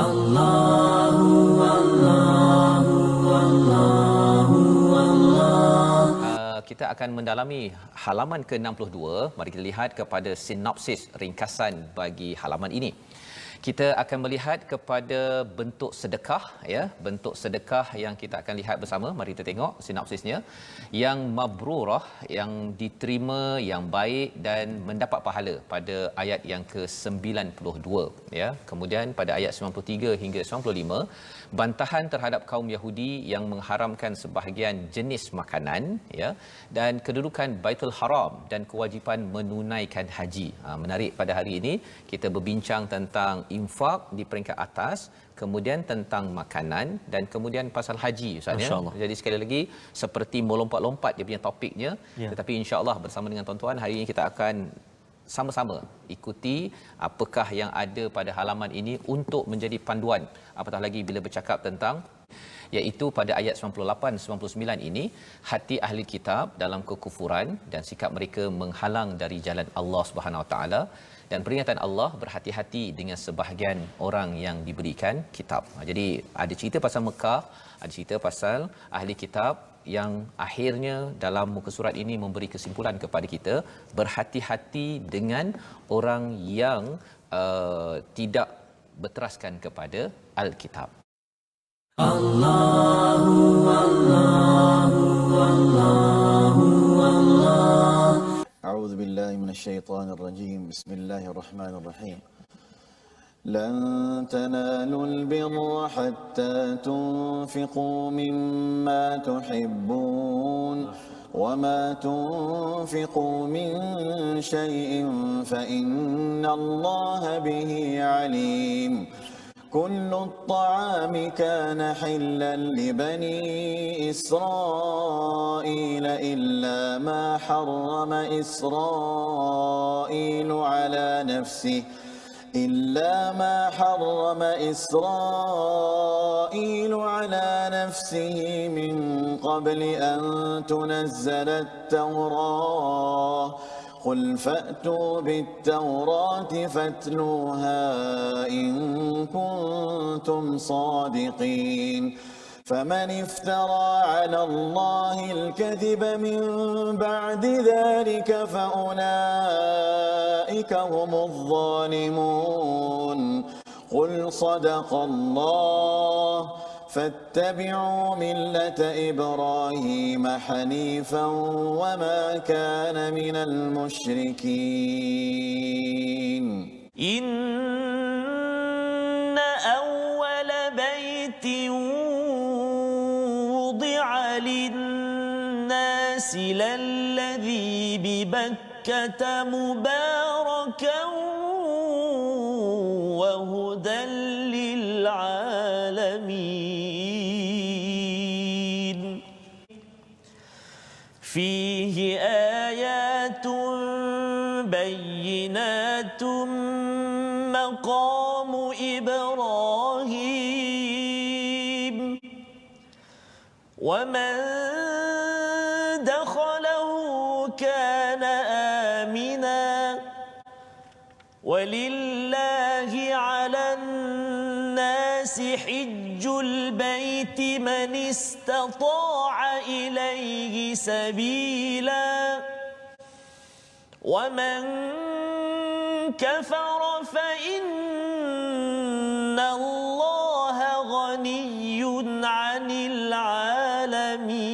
Allahu Allahu Allahu Allah. Kita akan mendalami halaman ke-62. Mari kita lihat kepada sinopsis ringkasan bagi halaman ini. Kita akan melihat kepada bentuk sedekah, ya, bentuk sedekah yang kita akan lihat bersama. Mari kita tengok sinopsisnya. Yang mabrurah, yang diterima, yang baik dan mendapat pahala pada ayat yang ke-92, ya. Kemudian pada ayat 93 hingga 95, bantahan terhadap kaum Yahudi yang mengharamkan sebahagian jenis makanan, ya, dan kedudukan Baitul Haram dan kewajipan menunaikan haji. Menarik, pada hari ini kita berbincang tentang infak di peringkat atas, kemudian tentang makanan dan kemudian pasal haji, Ustaz, ya. Jadi sekali lagi seperti melompat-lompat dia punya topiknya, tetapi insya-Allah bersama dengan tuan-tuan hari ini kita akan sama-sama ikuti apakah yang ada pada halaman ini untuk menjadi panduan, apatah lagi bila bercakap tentang, iaitu pada ayat 98-99 ini, hati ahli kitab dalam kekufuran dan sikap mereka menghalang dari jalan Allah Subhanahu Wa Taala, dan peringatan Allah, berhati-hati dengan sebahagian orang yang diberikan kitab. Jadi ada cerita pasal Mekah, ada cerita pasal ahli kitab yang akhirnya dalam muka surat ini memberi kesimpulan kepada kita, berhati-hati dengan orang yang tidak berteraskan kepada Alkitab. Allahu Allahu Allahu Allah. A'udzu billahi minasyaitonir rajim. Bismillahirrahmanirrahim. لن تنالوا البر حتى تنفقوا مما تحبون وما تنفقوا من شيء فإن الله به عليم كل الطعام كان حلا لبني إسرائيل إلا ما حرم إسرائيل على نفسه من قبل أن تنزل التوراة قل فأتوا بالتوراة فاتلوها إن كنتم صادقين فمن افترى على الله الكذب من بعد ذلك فأولئك هم الظالمون قل صدق الله فاتبعوا ملة إبراهيم حنيفا وما كان من المشركين إن أول بيت وضع للناس للذي ببكة مباركا وهدى للعالمين فيه آيات بينات مقام إبراهيم ومن دخله كان آمنا ولله على الناس حج البيت من استطاع إليه سبيلا ومن كفر فإن الله غني عن العالمين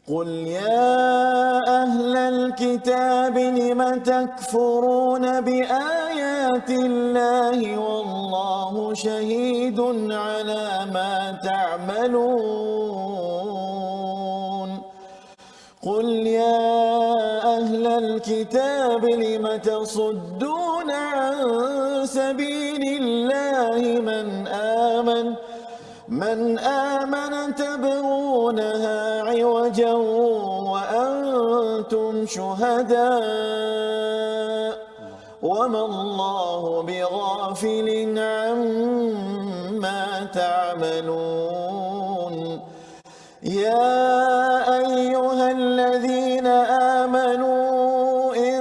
قل يا أهل الكتاب لم تكفرون بآيات الله والله شهيد على ما تعملون قل يا أهل الكتاب لم تصدون عن سبيل الله من آمن تبغونها عوجا وأنتم شهداء وما الله بغافل عما تعملون يا أيها الذين آمنوا إن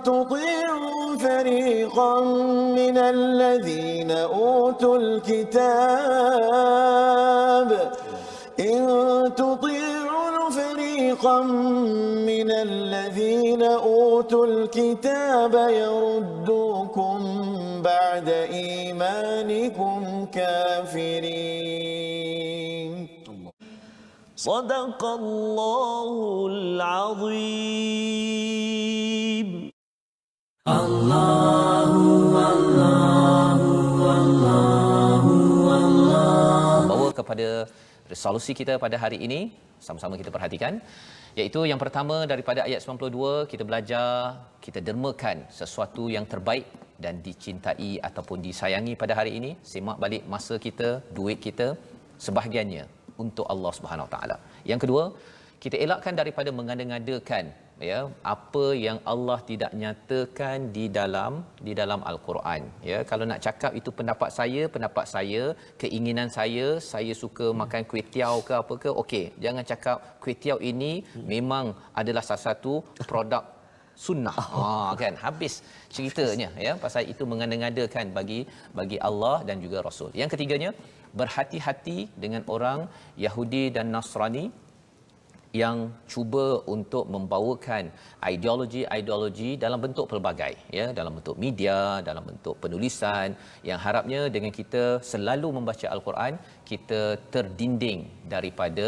تطيعوا فريقا من الذين أوتوا الكتاب إن تطيعوا فريقا من الذين أوتوا الكتاب يردوكم بعد إيمانكم كافرين. صدق الله العظيم. Bawa kepada resolusi kita pada hari ini, sama-sama kita perhatikan, iaitu yang pertama daripada ayat 92, kita belajar, kita dermakan sesuatu yang terbaik dan dicintai ataupun disayangi pada hari ini. Semak balik masa kita, duit kita, sebahagiannya untuk Allah Subhanahu Wa Taala. Yang kedua, kita elakkan daripada mengada-ngadakan ya apa yang Allah tidak nyatakan di dalam al-Quran. Ya, kalau nak cakap itu pendapat saya, keinginan saya suka makan kuih tiaw ke apa ke, okey, jangan cakap kuih tiaw ini memang adalah salah satu produk sunnah. Kan habis ceritanya ya, pasal itu mengada-ngadakan bagi Allah dan juga Rasul. Yang ketiganya, berhati-hati dengan orang Yahudi dan Nasrani yang cuba untuk membawakan ideologi dalam bentuk pelbagai ya, dalam bentuk media, dalam bentuk penulisan, yang harapnya dengan kita selalu membaca al-Quran, kita terdinding daripada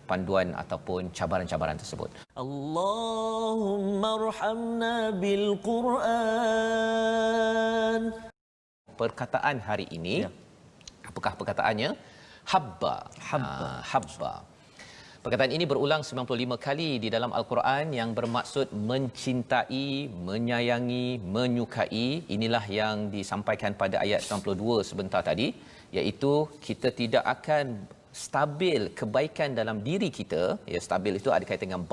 panduan ataupun cabaran-cabaran tersebut. Allahumma arhamna bil Quran. Perkataan hari ini ya. Apakah perkataannya? Habba. Perkataan ini berulang 95 kali di dalam Al-Quran yang bermaksud mencintai, menyayangi, menyukai. Inilah yang disampaikan pada ayat 92 sebentar tadi, iaitu kita tidak akan stabil kebaikan dalam diri kita. Ya, stabil itu ada kaitan dengan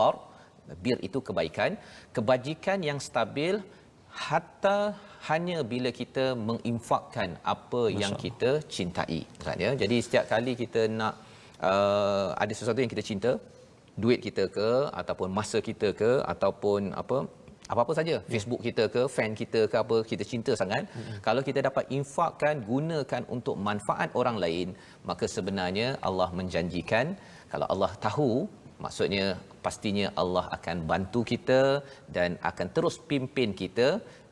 bir itu kebaikan. Kebajikan yang stabil hatta hanya bila kita menginfakkan apa yang kita cintai. Maksudnya, jadi setiap kali kita nak ada sesuatu yang kita cinta, duit kita ke, ataupun masa kita ke, ataupun apa-apa saja, Facebook kita ke, fan kita ke, apa kita cinta sangat, kalau kita dapat infakkan, gunakan untuk manfaat orang lain, maka sebenarnya Allah menjanjikan, kalau Allah tahu, maksudnya pastinya Allah akan bantu kita dan akan terus pimpin kita,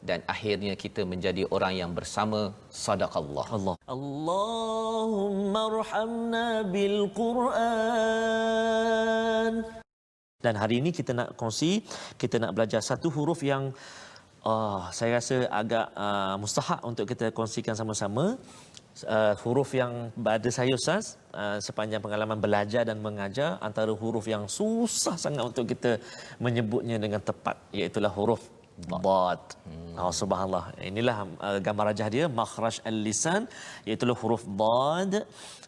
dan akhirnya kita menjadi orang yang bersama sadaqallah. Allahumma arhamna bil Quran. Dan hari ini kita nak kongsi, kita nak belajar satu huruf yang saya rasa agak mustahak untuk kita kongsikan sama-sama. Huruf yang pada saya Ustaz, sepanjang pengalaman belajar dan mengajar, antara huruf yang susah sangat untuk kita menyebutnya dengan tepat, iaitulah huruf Dad. Subhanallah. Inilah gambar rajah dia, makhraj al-lisan, iaitu huruf Dad,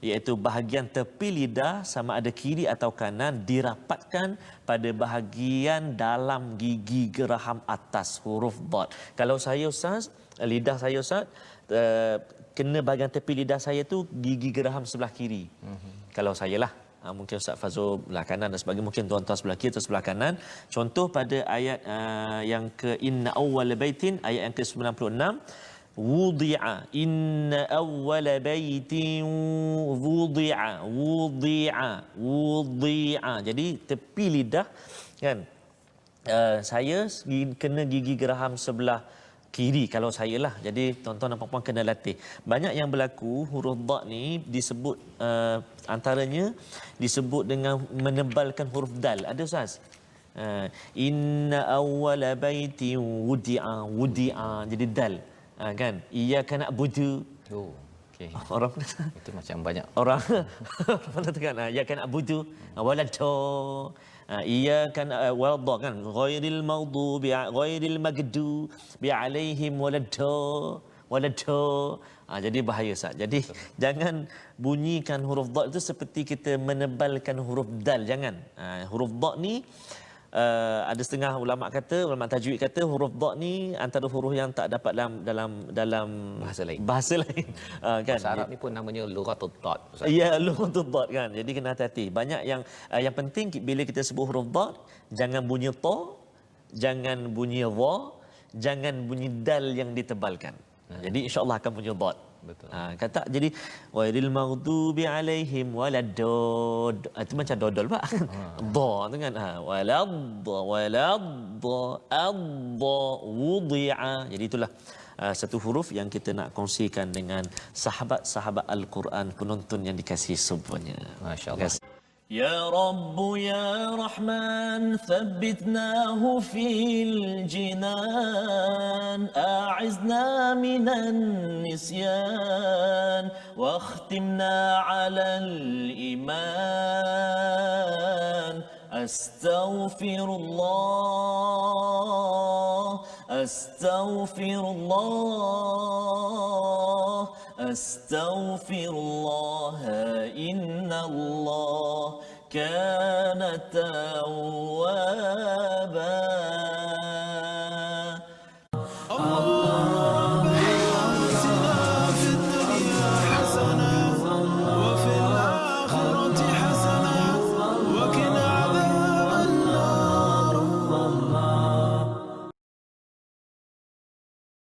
iaitu bahagian tepi lidah sama ada kiri atau kanan dirapatkan pada bahagian dalam gigi geraham atas, huruf Dad. Kalau saya Ustaz, lidah saya Ustaz, kena bahagian tepi lidah saya tu gigi geraham sebelah kiri. Kalau saya lah, mungkin Ustaz Fazul belah kanan dan sebagainya, mungkin tuan-tuan sebelah kiri atau sebelah kanan. Contoh pada ayat yang ke inna awwal baitin, ayat yang ke-96, wudi'a, inna awwal baitin wudi'a. Jadi tepi lidah kan, saya kena gigi geraham sebelah kiri kalau saya lah. Jadi tuan-tuan dan puan-puan kena latih. Banyak yang berlaku huruf dad ni disebut antaranya disebut dengan menebalkan huruf dal. Ada Ustaz? Inna awwala baitin wudi'a jadi dal. Kan? Iyyaka na'budu. Okey. Orang itu macam banyak orang mana tekan iyyaka na'budu walado. Iyyaka walad kan ghairil maghdubi ghairil maghdubi alaihim walado. Jadi bahaya Ustaz. Jadi jangan bunyikan huruf dad itu seperti kita menebalkan huruf dal, jangan. Huruf dad ni ada setengah ulama tajwid kata huruf dad ni antara huruf yang tak dapat dalam bahasa lain. Kan bahasa Arab ni pun namanya lughatul dad. Ya, lughatul dad kan. Jadi kena hati-hati. Banyak yang penting bila kita sebut huruf dad, jangan bunyi ta, jangan bunyi wa, jangan bunyi dal yang ditebalkan. Jadi insya-Allah akan punya dad. Betul. Kata jadi wairil maghdubi alaihim waladdad. Itu macam dodol pak. Dha tu kan. Waladda adda wudi'a. Jadi itulah satu huruf yang kita nak kongsikan dengan sahabat-sahabat Al-Quran, penonton yang dikasihi semuanya. Masya-Allah. يا رب يا رحمن ثبتناه في الجنان أعزنا من النسيان واختمنا على الإيمان أستغفر الله أستغفر الله أستغفر الله إن الله كان توابا